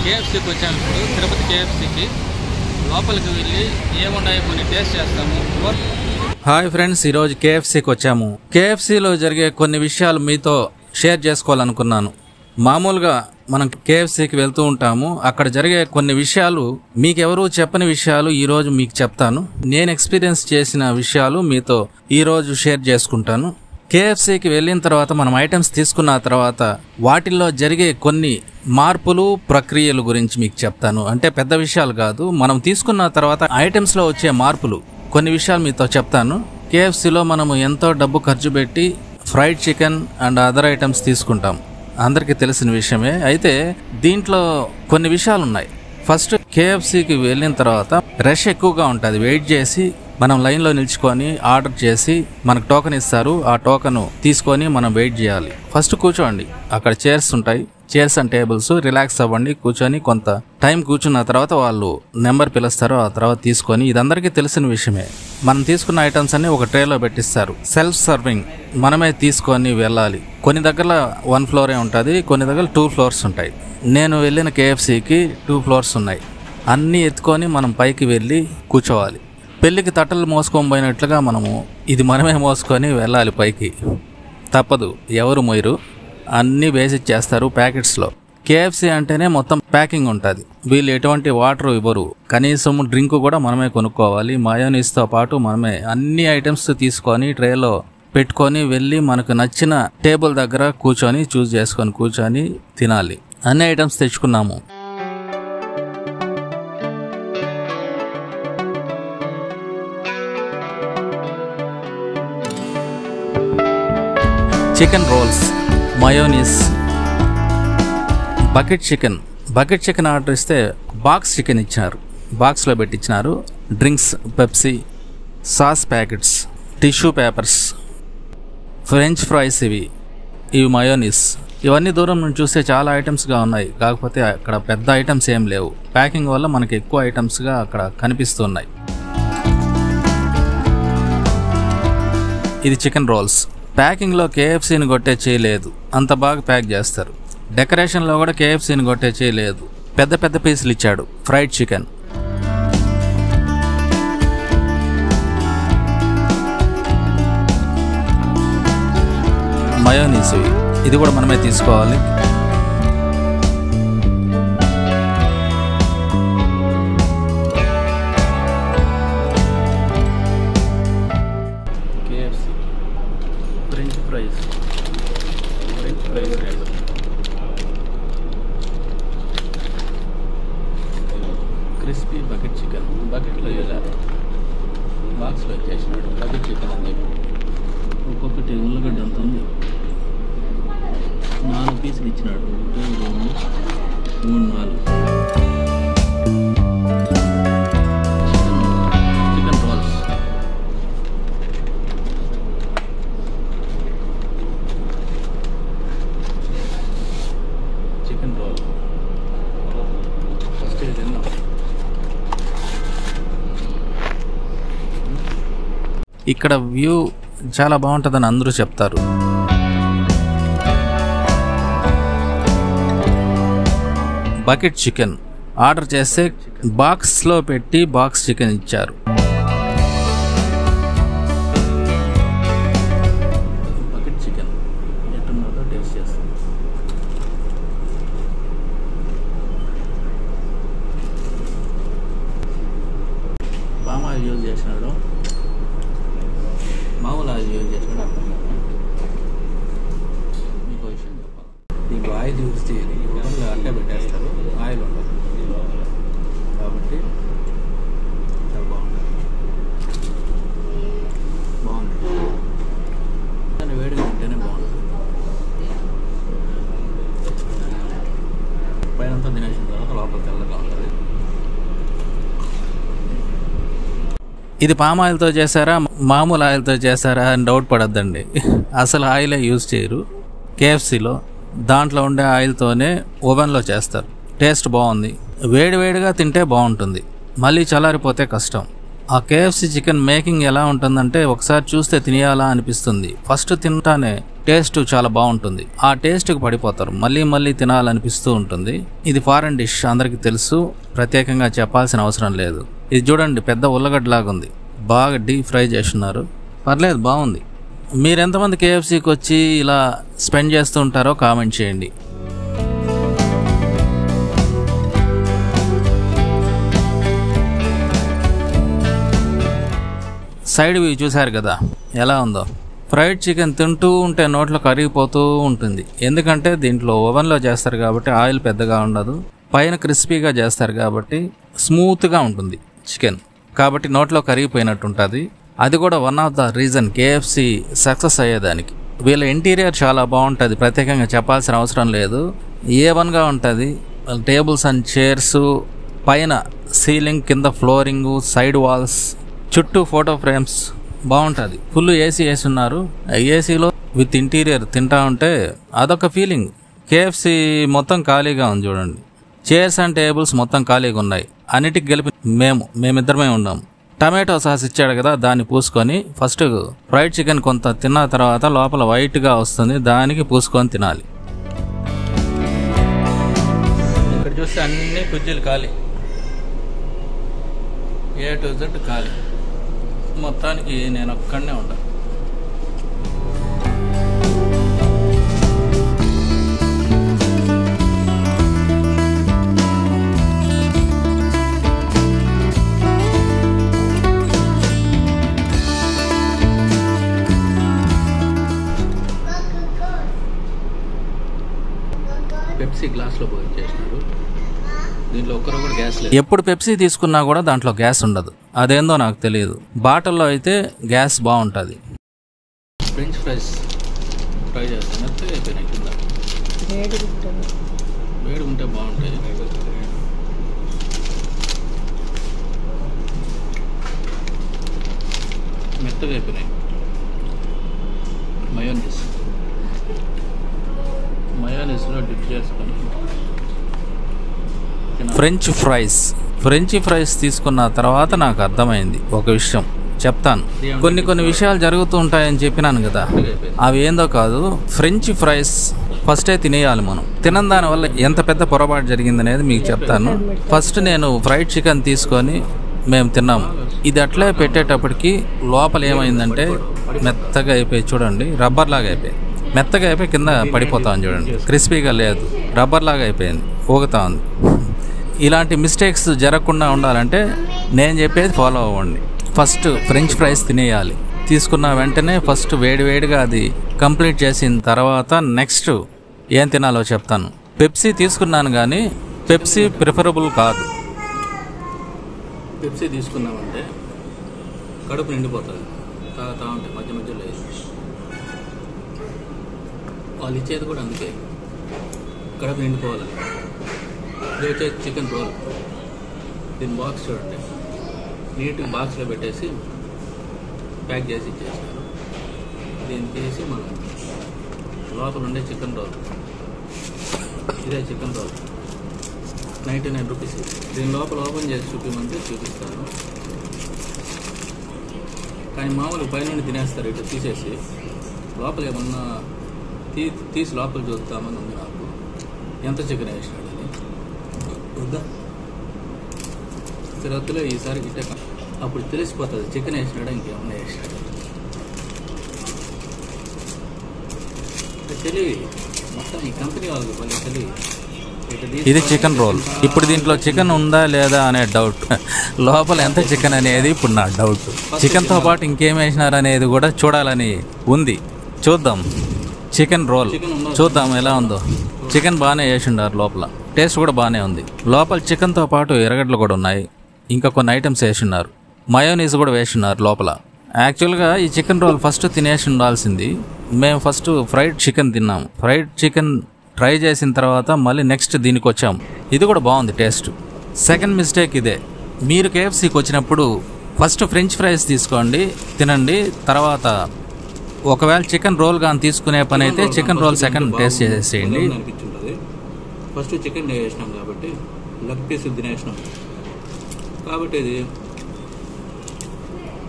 కేఎఫ్సీకి వచ్చాము. ఇప్పుడు తిరుపతి కేఎఫ్సీకి లోపలికి వెళ్ళి ఏమున్నాయో కొన్ని టేస్ట్ చేస్తాము. హాయ్ ఫ్రెండ్స్, ఈరోజు కేఎఫ్సీకి వచ్చాము. కేఎఫ్సీలో జరిగే కొన్ని విషయాలు మీతో షేర్ చేసుకోవాలనుకున్నాను. మామూలుగా మనం కేఎఫ్సీకి వెళ్తూ ఉంటాము. అక్కడ జరిగే కొన్ని విషయాలు మీకెవరూ చెప్పని విషయాలు ఈరోజు మీకు చెప్తాను. నేను ఎక్స్పీరియన్స్ చేసిన విషయాలు మీతో ఈరోజు షేర్ చేసుకుంటాను. కేఎఫ్సీకి వెళ్ళిన తర్వాత మనం ఐటమ్స్ తీసుకున్న తర్వాత వాటిల్లో జరిగే కొన్ని మార్పులు ప్రక్రియల గురించి మీకు చెప్తాను. అంటే పెద్ద విషయాలు కాదు, మనం తీసుకున్న తర్వాత ఐటమ్స్లో వచ్చే మార్పులు కొన్ని విషయాలు మీతో చెప్తాను. కేఎఫ్సీలో మనము ఎంతో డబ్బు ఖర్చు పెట్టి fried chicken and other items తీసుకుంటాం, అందరికీ తెలిసిన విషయమే. అయితే దీంట్లో కొన్ని విషయాలు ఉన్నాయి. ఫస్ట్, కేఎఫ్సీకి వెళ్ళిన తర్వాత రష్ ఎక్కువగా ఉంటుంది. వెయిట్ చేసి మనం లైన్లో నిల్చుకొని ఆర్డర్ చేసి మనకు టోకెన్ ఇస్తారు. ఆ టోకెన్ తీసుకొని మనం వెయిట్ చేయాలి. ఫస్ట్ కూర్చోండి, అక్కడ చైర్స్ ఉంటాయి, చైర్స్ అండ్ టేబుల్స్. రిలాక్స్ అవ్వండి, కూర్చొని కొంత టైం కూర్చున్న తర్వాత వాళ్ళు నెంబర్ పిలుస్తారు. ఆ తర్వాత తీసుకొని, ఇది అందరికీ తెలిసిన విషయమే, మనం తీసుకున్న ఐటమ్స్ అన్ని ఒక ట్రేలో పెట్టిస్తారు. సెల్ఫ్ సర్వింగ్, మనమే తీసుకొని వెళ్ళాలి. కొన్ని దగ్గర 1 ఫ్లోరే ఉంటుంది, కొన్ని దగ్గర 2 ఫ్లోర్స్ ఉంటాయి. నేను వెళ్ళిన కేఎఫ్సీకి 2 ఫ్లోర్స్ ఉన్నాయి. అన్నీ ఎత్తుకొని మనం పైకి వెళ్ళి కూర్చోవాలి. పెళ్ళికి తట్టలు మోసుకొని పోయినట్లుగా ఇది మనమే మోసుకొని వెళ్ళాలి పైకి. తప్పదు, ఎవరు మోయరు, అన్నీ వేసి చేస్తారు ప్యాకెట్స్లో. కేఎఫ్సీ అంటేనే మొత్తం ప్యాకింగ్ ఉంటుంది. వీళ్ళు ఎటువంటి వాటర్ ఇవ్వరు, కనీసం డ్రింక్ కూడా మనమే కొనుక్కోవాలి. మయోనీస్తో పాటు మనమే అన్ని ఐటమ్స్ తీసుకొని ట్రేలో పెట్టుకొని వెళ్ళి మనకు నచ్చిన టేబుల్ దగ్గర కూర్చొని చూస్ చేసుకొని కూర్చొని తినాలి. అన్ని ఐటమ్స్ తెచ్చుకున్నాము. Chicken rolls, mayonnaise, bucket chicken order ఇస్తే బాక్స్ చికెన్ ఇచ్చినారు, బాక్స్లో పెట్టించినారు. Drinks, Pepsi, sauce packets, tissue papers, french fries, ఇవి మయోనీస్. ఇవన్నీ దూరం నుంచి చూస్తే చాలా ఐటమ్స్గా ఉన్నాయి, కాకపోతే అక్కడ పెద్ద ఐటమ్స్ ఏం లేవు. ప్యాకింగ్ వల్ల మనకి ఎక్కువ ఐటమ్స్గా అక్కడ కనిపిస్తున్నాయి. ఇది చికెన్ రోల్స్. ప్యాకింగ్లో కేఎఫ్సీని కొట్టే చేయలేదు, అంత బాగా ప్యాక్ చేస్తారు. డెకరేషన్లో కూడా కేఎఫ్సీని కొట్టే చేయలేదు, పెద్ద పెద్ద పీసులు ఇచ్చాడు. ఫ్రైడ్ చికెన్, మయోనీస్, ఇది కూడా మనమే తీసుకోవాలి. French fries crispy bucket chicken, బకెట్లో వేయాలి, బాక్స్లో వచ్చేసినాడు. బకెట్ చికెన్ అని చెప్పి ఒక్కొక్కటి ఉల్లగడ్డ అంత ఉంది. 4 పీసులు ఇచ్చినాడు. 1 2 3 4. Chicken roles, chicken roll first తిన్నాం. ఇక్కడ వ్యూ చాలా బాగుంటుందని అందరూ చెప్తారు. బకెట్ చికెన్ ఆర్డర్ చేస్తే బాక్స్లో పెట్టి బాక్స్ చికెన్ ఇచ్చారు. బకెట్ చికెన్ ఎట్టున్నదో టేస్ట్ చేస్తాం. పామ్ ఆయిల్ యూజ్ చేసినాడు, మామూలు ఆయిల్ యూజ్ చేసినాడు. అర్థం మీకు విషయం చెప్పాలి, దీంట్లో ఆయిల్ యూజ్ చేయాలి. అట్టే పెట్టేస్తారు, ఆయిల్ ఉండదు కాబట్టి చాలా బాగుంటుంది. దాన్ని వేడిగా ఉంటేనే బాగుంటుంది. పైనంతా తినేసిన తర్వాత లోపల తెల్లగా ఉంటుంది. ఇది పామ్ ఆయిల్తో చేశారా మామూలు ఆయిల్తో చేశారా అని డౌట్ పడద్దండి. అసలు ఆయిలే యూజ్ చేయరు కేఎఫ్సీలో. దాంట్లో ఉండే ఆయిల్తోనే ఓవెన్లో చేస్తారు. టేస్ట్ బాగుంది, వేడివేడిగా తింటే బాగుంటుంది, మళ్ళీ చల్లారిపోతే కష్టం. ఆ కేఎఫ్సీ చికెన్ మేకింగ్ ఎలా ఉంటుందంటే ఒకసారి చూస్తే తినేయాలా అనిపిస్తుంది. ఫస్ట్ తింటానే టేస్ట్ చాలా బాగుంటుంది. ఆ టేస్ట్కి పడిపోతారు, మళ్ళీ మళ్ళీ తినాలనిపిస్తూ ఉంటుంది. ఇది ఫారెన్ డిష్, అందరికీ తెలుసు, ప్రత్యేకంగా చెప్పాల్సిన అవసరం లేదు. ఇది చూడండి, పెద్ద ఉల్లగడ్డలాగా ఉంది, బాగా డీప్ ఫ్రై చేస్తున్నారు. పర్లేదు, బాగుంది. మీరు ఎంతమంది కేఎఫ్సీకి వచ్చి ఇలా స్పెండ్ చేస్తూ ఉంటారో కామెంట్ చేయండి. సైడ్ వ్యూ చూశారు కదా ఎలా ఉందో. ఫ్రైడ్ చికెన్ తింటూ ఉంటే నోట్లో కరిగిపోతూ ఉంటుంది. ఎందుకంటే దీంట్లో ఓవెన్లో చేస్తారు కాబట్టి ఆయిల్ పెద్దగా ఉండదు, పైన క్రిస్పీగా చేస్తారు కాబట్టి స్మూత్గా ఉంటుంది చికెన్, కాబట్టి నోట్లో కరిగిపోయినట్టు ఉంటుంది. అది కూడా one of the reason KFC success అయ్యేదానికి. వీళ్ళ ఇంటీరియర్ చాలా బాగుంటుంది, ప్రత్యేకంగా చెప్పాల్సిన అవసరం లేదు. A1గా ఉంటుంది. టేబుల్స్ అండ్ చైర్స్, పైన సీలింగ్, కింద ఫ్లోరింగు, సైడ్ వాల్స్, చుట్టూ ఫోటో ఫ్రేమ్స్, బాగుంటుంది. ఫుల్ ఏసీ వేసి ఉన్నారు. ఏసీలో విత్ ఇంటీరియర్ తింటా ఉంటే అదొక ఫీలింగ్. కేఎఫ్సీ మొత్తం ఖాళీగా ఉంది చూడండి, చైర్స్ అండ్ టేబుల్స్ మొత్తం ఖాళీగా ఉన్నాయి. అన్నిటికి గెలిపి మేమిద్దరమే ఉన్నాం. టమాటో సాస్ ఇచ్చాడు కదా, దాన్ని పూసుకొని ఫస్ట్ ఫ్రైడ్ చికెన్ కొంత తిన్న తర్వాత లోపల వైట్గా వస్తుంది, దానికి పూసుకొని తినాలి. ఇక్కడ చూస్తే అన్ని కుర్చీలు ఖాళీ, A to Z ఖాళీ. మొత్తానికి నేను ఒక్కడనే ఉంటాను. పెప్సీ గ్లాస్లో పోయి చేసినారు, దీంట్లో ఒక్కరు కూడా గ్యాస్ లేదు. ఎప్పుడు పెప్సీ తీసుకున్నా కూడా దాంట్లో గ్యాస్ ఉండదు, అదేందో నాకు తెలియదు. బాటిల్లో అయితే గ్యాస్ బాగుంటుంది. ఫ్రెంచ్ ఫ్రైస్ ఫ్రై చేస్తున్నట్టు అయిపోయినాయి. కింద వేడి ఉంటే బాగుంటాయి. మెత్తగా అయిపోయినాయి. మయోనీస్లో డిప్ చేసుకొని ఫ్రెంచ్ ఫ్రైస్ తీసుకున్న తర్వాత నాకు అర్థమైంది ఒక విషయం, చెప్తాను. కొన్ని విషయాలు జరుగుతూ ఉంటాయని చెప్పినాను కదా, అవి ఏందో కాదు. ఫ్రెంచ్ ఫ్రైస్ ఫస్టే తినేయాలి మనం. తినని దాని వల్ల ఎంత పెద్ద పొరపాటు జరిగిందనేది మీకు చెప్తాను. ఫస్ట్ నేను ఫ్రైడ్ చికెన్ తీసుకొని మేము తిన్నాము. ఇది అట్లే పెట్టేటప్పటికి లోపల ఏమైందంటే మెత్తగా అయిపోయి, చూడండి, రబ్బర్ లాగా అయిపోయి, మెత్తగా అయిపోయి కింద పడిపోతాను చూడండి. క్రిస్పీగా లేదు, రబ్బర్ లాగా అయిపోయింది, ఊగుతా ఉంది. ఇలాంటి మిస్టేక్స్ జరగకుండా ఉండాలంటే నేను చెప్పేది ఫాలో అవ్వండి. ఫస్ట్ ఫ్రెంచ్ ఫ్రైస్ తినేయాలి. తీసుకున్న వెంటనే ఫస్ట్ వేడివేడిగా అది కంప్లీట్ చేసిన తర్వాత నెక్స్ట్ ఏం తినాలో చెప్తాను. పెప్సీ తీసుకున్నాను కానీ పెప్సీ ప్రిఫరబుల్ కాదు. పెప్సీ తీసుకున్నామంటే కడుపు నిండిపోతుంది, తాగుతా ఉంటే మధ్య మధ్యలో వాళ్ళు ఇచ్చేది కూడా అందుకే, కడుపు నిండిపోవాలి. ఇది వచ్చేది చికెన్ రోల్. దీని బాక్స్ చూడండి, నీట్గా బాక్స్లో పెట్టేసి ప్యాక్ చేసి ఇచ్చేస్తారు. దీన్ని తీసి మనం లోపల ఉండే చికెన్ రోల్, ఇదే చికెన్ రోల్, 99 రూపీస్. దీని లోపల ఓపెన్ చేసి చూపించమంటే చూపిస్తాను, కానీ మామూలు పైన తినేస్తారు. ఇట్లా తీసేసి లోపల ఏమన్నా తీసి లోపల చూస్తామని ఉంది నాకు. ఎంత చికెన్ వేసినాడు అని వద్దా తిరగతులో ఈసారి గిట్టే అప్పుడు తెలిసిపోతుంది చికెన్ వేసినాడా ఇంకేమన్నా వేసినాడు. తెలివి మొత్తం ఈ కంపెనీ వాళ్ళకి వాళ్ళకి తెలివి. ఇది చికెన్ రోల్. ఇప్పుడు దీంట్లో చికెన్ ఉందా లేదా అనే డౌట్, లోపల ఎంత చికెన్ అనేది ఇప్పుడు నా డౌట్. చికెన్తో పాటు ఇంకేం వేసినారు అనేది కూడా చూడాలని ఉంది, చూద్దాం. చికెన్ రోల్ చూద్దాం ఎలా ఉందో. చికెన్ బాగానే వేసిండారు, లోపల టేస్ట్ కూడా బాగానే ఉంది. లోపల చికెన్తో పాటు ఎర్రగడ్డలు కూడా ఉన్నాయి, ఇంకా కొన్ని ఐటమ్స్ వేసిన్నారు, మయోనీస్ కూడా వేసిన్నారు లోపల. యాక్చువల్గా ఈ చికెన్ రోల్ ఫస్ట్ తినేసి ఉండాల్సింది. మేము ఫస్ట్ ఫ్రైడ్ చికెన్ తిన్నాము. ఫ్రైడ్ చికెన్ ట్రై చేసిన తర్వాత మళ్ళీ నెక్స్ట్ దీనికి వచ్చాము. ఇది కూడా బాగుంది టేస్ట్. సెకండ్ మిస్టేక్ ఇదే, మీరు కేఎఫ్సీకి వచ్చినప్పుడు ఫస్ట్ ఫ్రెంచ్ ఫ్రైస్ తీసుకోండి, తినండి. తర్వాత ఒకవేళ చికెన్ రోల్ కానీ తీసుకునే పని అయితే చికెన్ రోల్ సెకండ్ టేస్ట్ చేసేసేయండి. ఫస్ట్ చికెన్ వేసినాం కాబట్టి లెగ్ పీస్ తినేసినాం కాబట్టి ఇది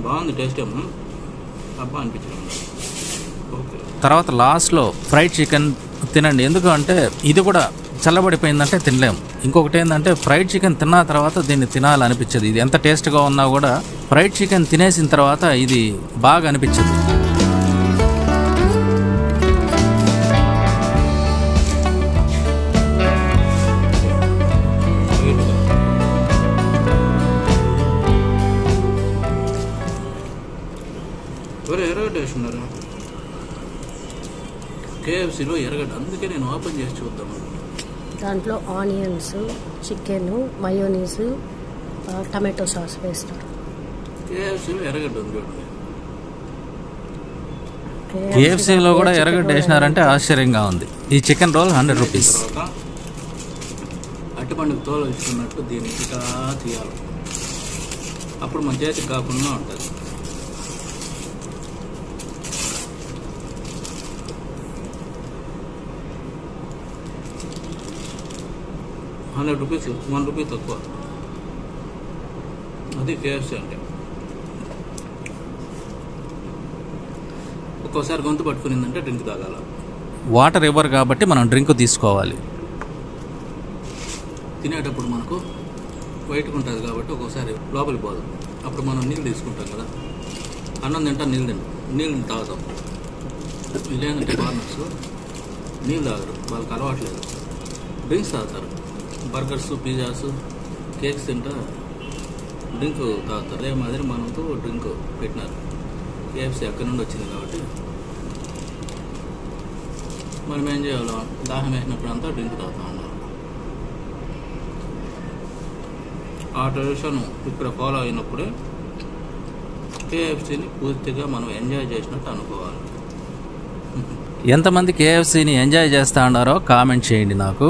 బాగుంది, టేస్ట్ ఏమో అబ్బా అనిపించడం. తర్వాత లాస్ట్లో ఫ్రైడ్ చికెన్ తినండి. ఎందుకు అంటే ఇది కూడా చల్లబడిపోయిందంటే తినలేము. ఇంకొకటి ఏంటంటే ఫ్రైడ్ చికెన్ తిన్న తర్వాత దీన్ని తినాలనిపించదు. ఇది ఎంత టేస్ట్గా ఉన్నా కూడా ఫ్రైడ్ చికెన్ తినేసిన తర్వాత ఇది బాగా అనిపించదు. ఎర్రగడ్డ వేస్తున్నారు కేఎఫ్సీలో ఎర్రగడ్డ, అందుకే నేను ఓపెన్ చేసి చూద్దాం. దాంట్లో onions, chicken, mayonnaise, tomato sauce వేస్తారు. కేఎఫ్సీలో ఎర్రగడ్డ ఉంది చూడండి. కేఎఫ్సీలో కూడా ఎర్రగడ్డ వేసినారంటే ఆశ్చర్యంగా ఉంది. ఈ చికెన్ రోల్ 100 రూపీస్. అట్టిపండుకు తోలు ఇస్తున్నట్టు దీన్ని ఇట్లా తీయాలి, అప్పుడు మన చేతికి కాకుండా ఉంటుంది. ₹100, 1 రూపీ తక్కువ. అది కేఎఫ్సీ అంటే. ఒక్కోసారి గొంతు పట్టుకునిందంటే డ్రింక్ తాగాల. వాటర్ ఇవ్వరు కాబట్టి మనం డ్రింక్ తీసుకోవాలి. తినేటప్పుడు మనకు బయటకు ఉంటుంది కాబట్టి ఒక్కోసారి లోపలికి పోదు. అప్పుడు మనం నీళ్ళు తీసుకుంటాం కదా, అన్నం తింటాం, నీళ్ళు తాగుతాం. వీళ్ళేంటంటే ఫార్మర్స్ నీళ్ళు తాగరు, వాళ్ళకి అలవాట్లేదు, డ్రింక్స్ తాగుతారు. బర్గర్స్, పిజ్జాస్, కేక్స్ తింటా డ్రింక్ తాగుతారు. అదే మాదిరి మనకు డ్రింక్ పెట్టినారు. కేఎఫ్సీ అక్కడి నుండి వచ్చింది కాబట్టి మనం ఏం చేయాలో, దాహం వేసినప్పుడు అంతా డ్రింక్ తాగుతా ఉన్నాం. ఆ ట్రెడిషన్ ఇక్కడ ఫాలో అయినప్పుడే కేఎఫ్సీని పూర్తిగా మనం ఎంజాయ్ చేసినట్టు అనుకోవాలి. ఎంతమంది కేఎఫ్సీని ఎంజాయ్ చేస్తూ ఉన్నారో కామెంట్ చేయండి నాకు.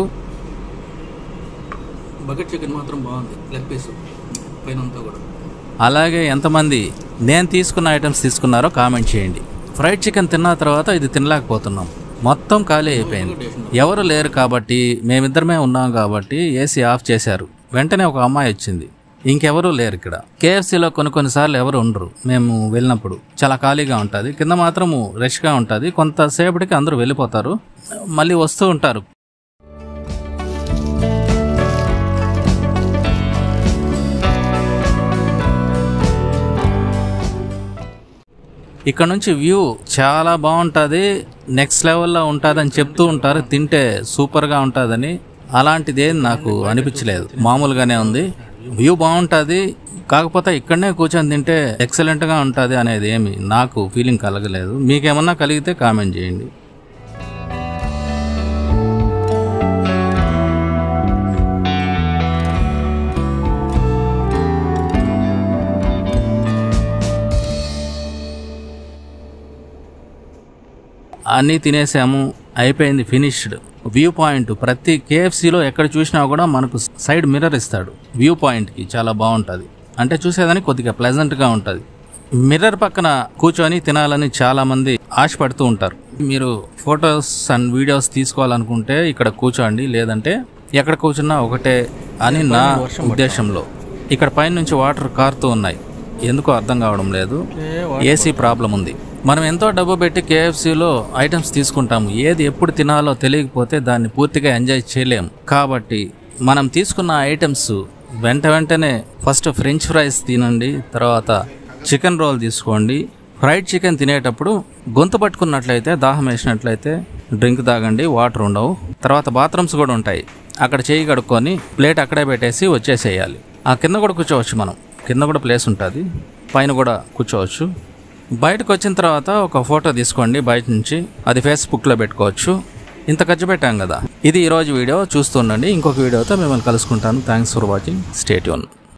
బకెట్ చికెన్ మాత్రం బాగుంది, లెగ్ పీస్ పైనంతా కూడా. అలాగే ఎంతమంది నేను తీసుకున్న ఐటమ్స్ తీసుకున్నారో కామెంట్ చేయండి. ఫ్రైడ్ చికెన్ తిన్న తర్వాత ఇది తినలేకపోతున్నాం, మొత్తం ఖాళీ అయిపోయింది. ఎవరు లేరు కాబట్టి, మేమిద్దరమే ఉన్నాం కాబట్టి ఏసీ ఆఫ్ చేశారు. వెంటనే ఒక అమ్మాయి వచ్చింది, ఇంకెవరూ లేరు ఇక్కడ. కేఎఫ్సీలో కొన్నిసార్లు ఎవరు ఉండరు. మేము వెళ్ళినప్పుడు చాలా ఖాళీగా ఉంటుంది, కింద మాత్రము రష్గా ఉంటుంది. కొంతసేపటికి అందరూ వెళ్ళిపోతారు, మళ్ళీ వస్తూ ఉంటారు. ఇక్కడ నుంచి వ్యూ చాలా బాగుంటుంది, నెక్స్ట్ లెవెల్లో ఉంటుంది అని చెప్తూ ఉంటారు. తింటే సూపర్గా ఉంటుందని, అలాంటిది ఏం నాకు అనిపించలేదు, మామూలుగానే ఉంది. వ్యూ బాగుంటుంది, కాకపోతే ఇక్కడనే కూర్చొని తింటే ఎక్సలెంట్గా ఉంటుంది అనేది ఏమి నాకు ఫీలింగ్ కలగలేదు. మీకేమన్నా కలిగితే కామెంట్ చేయండి. అన్నీ తినేసాము, అయిపోయింది, ఫినిష్డ్. వ్యూ పాయింట్ ప్రతి కేఎఫ్సీలో ఎక్కడ చూసినా కూడా మనకు సైడ్ మిర్రర్ ఇస్తాడు. వ్యూ పాయింట్కి చాలా బాగుంటుంది, అంటే చూసేదానికి కొద్దిగా ప్లెజెంట్గా ఉంటుంది. మిర్రర్ పక్కన కూర్చొని తినాలని చాలామంది ఆశపడుతూ ఉంటారు. మీరు ఫొటోస్ అండ్ వీడియోస్ తీసుకోవాలనుకుంటే ఇక్కడ కూర్చోండి, లేదంటే ఎక్కడ కూర్చున్నా ఒకటే అని నా ఉద్దేశంలో. ఇక్కడ పైన నుంచి వాటర్ కారుతూ ఉన్నాయి, ఎందుకో అర్థం కావడం లేదు, ఏసీ ప్రాబ్లం ఉంది. మనం ఎంతో డబ్బు పెట్టి కేఎఫ్సీలో ఐటమ్స్ తీసుకుంటాము, ఏది ఎప్పుడు తినాలో తెలియకపోతే దాన్ని పూర్తిగా ఎంజాయ్ చేయలేము. కాబట్టి మనం తీసుకున్న ఐటమ్స్ వెంటనే ఫస్ట్ ఫ్రెంచ్ ఫ్రైస్ తినండి, తర్వాత చికెన్ రోల్ తీసుకోండి. ఫ్రైడ్ చికెన్ తినేటప్పుడు గొంతు పట్టుకున్నట్లయితే, దాహం వేసినట్లయితే డ్రింక్ తాగండి, వాటర్ ఉండవు. తర్వాత బాత్రూమ్స్ కూడా ఉంటాయి, అక్కడ చేయి కడుక్కొని ప్లేట్ అక్కడే పెట్టేసి వచ్చేసేయాలి. ఆ కింద కూడా కూర్చోవచ్చు, మనం కింద కూడా ప్లేస్ ఉంటుంది, పైన కూడా కూర్చోవచ్చు. బయటకు వచ్చిన తర్వాత ఒక ఫోటో తీసుకోండి బయట నుంచి, అది ఫేస్బుక్లో పెట్టుకోవచ్చు. ఇంత ఖర్చు పెట్టాం కదా. ఇది ఈరోజు వీడియో, చూస్తుండండి. ఇంకొక వీడియోతో మిమ్మల్ని కలుసుకుంటాను. Thanks for watching, stay tune.